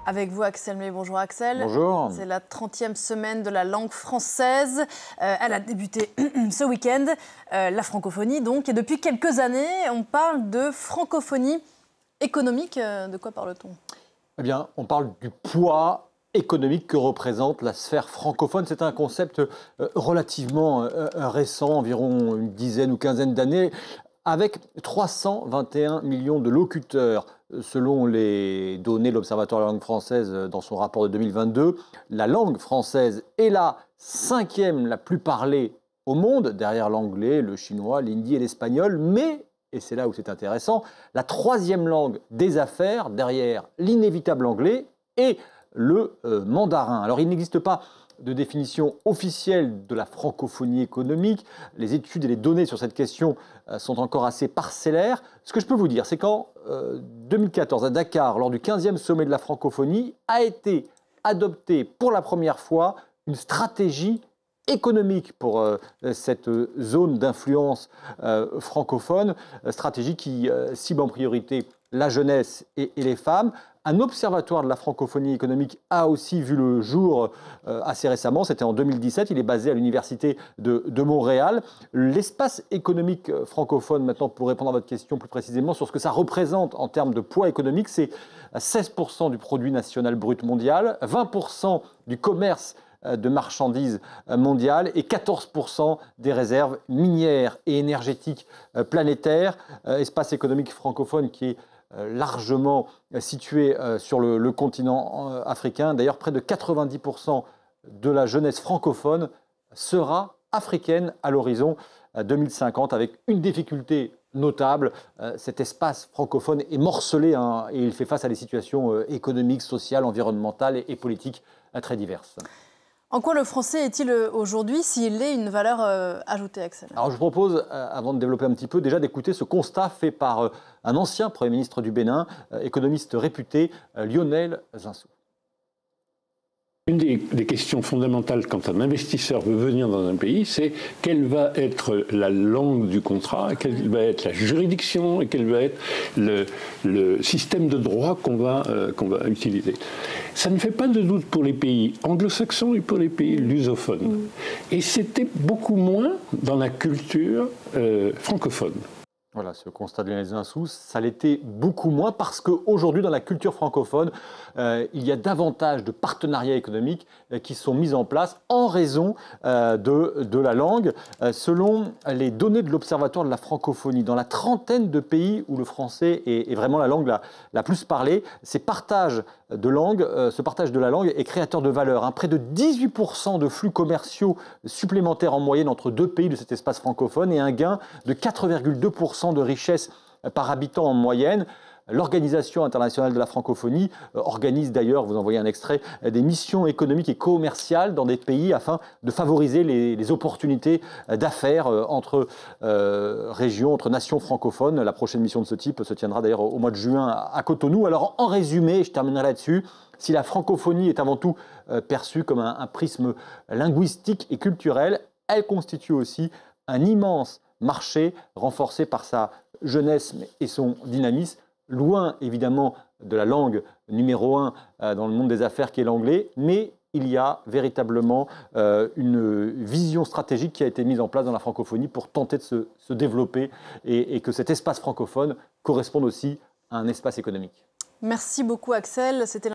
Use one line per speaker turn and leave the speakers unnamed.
Avec vous, Axel May. Bonjour, Axel.
Bonjour.
C'est la 30e semaine de la langue française. Elle a débuté ce week-end, la francophonie donc. Et depuis quelques années, on parle de francophonie économique. De quoi parle-t-on?
Eh bien, on parle du poids économique que représente la sphère francophone. C'est un concept relativement récent, environ une dizaine ou quinzaine d'années, avec 321 millions de locuteurs. Selon les données de l'Observatoire de la langue française dans son rapport de 2022, la langue française est la 5e la plus parlée au monde, derrière l'anglais, le chinois, l'hindi et l'espagnol, mais, et c'est là où c'est intéressant, la 3e langue des affaires, derrière l'inévitable anglais et le mandarin. Alors il n'existe pas de définition officielle de la francophonie économique. Les études et les données sur cette question sont encore assez parcellaires. Ce que je peux vous dire, c'est qu'en 2014, à Dakar, lors du 15e sommet de la francophonie, a été adoptée pour la première fois une stratégie économique pour cette zone d'influence francophone, stratégie qui cible en priorité la jeunesse et les femmes. Un observatoire de la francophonie économique a aussi vu le jour assez récemment, c'était en 2017, il est basé à l'université de Montréal. L'espace économique francophone, maintenant pour répondre à votre question plus précisément sur ce que ça représente en termes de poids économique, c'est 16% du produit national brut mondial, 20% du commerce de marchandises mondiales et 14% des réserves minières et énergétiques planétaires. Espace économique francophone qui est largement situé sur le continent africain. D'ailleurs, près de 90% de la jeunesse francophone sera africaine à l'horizon 2050, avec une difficulté notable. Cet espace francophone est morcelé et il fait face à des situations économiques, sociales, environnementales et politiques très diverses.
En quoi le français est-il aujourd'hui, s'il est une valeur ajoutée, Axel?
Alors je vous propose, avant de développer un petit peu, déjà d'écouter ce constat fait par un ancien Premier ministre du Bénin, économiste réputé, Lionel Zinsou.
Une des questions fondamentales quand un investisseur veut venir dans un pays, c'est quelle va être la langue du contrat, quelle va être la juridiction et quel va être le système de droit qu'on va utiliser. Ça ne fait pas de doute pour les pays anglo-saxons et pour les pays lusophones. Et c'était beaucoup moins dans la culture francophone.
Voilà, ce constat de Lionel Zinsou, ça l'était beaucoup moins parce qu'aujourd'hui, dans la culture francophone, il y a davantage de partenariats économiques qui sont mis en place en raison de la langue. Selon les données de l'Observatoire de la francophonie, dans la trentaine de pays où le français est vraiment la langue la plus parlée, ce partage de la langue est créateur de valeur. Près de 18% de flux commerciaux supplémentaires en moyenne entre deux pays de cet espace francophone et un gain de 4,2% de richesse par habitant en moyenne. L'Organisation internationale de la francophonie organise d'ailleurs, vous en voyez un extrait, des missions économiques et commerciales dans des pays afin de favoriser les opportunités d'affaires entre régions, entre nations francophones. La prochaine mission de ce type se tiendra d'ailleurs au mois de juin à Cotonou. Alors en résumé, je terminerai là-dessus, si la francophonie est avant tout perçue comme un prisme linguistique et culturel, elle constitue aussi un immense marché renforcé par sa jeunesse et son dynamisme, loin évidemment de la langue numéro 1 dans le monde des affaires qui est l'anglais, mais il y a véritablement une vision stratégique qui a été mise en place dans la francophonie pour tenter de se développer et que cet espace francophone corresponde aussi à un espace économique.
Merci beaucoup, Axel. C'était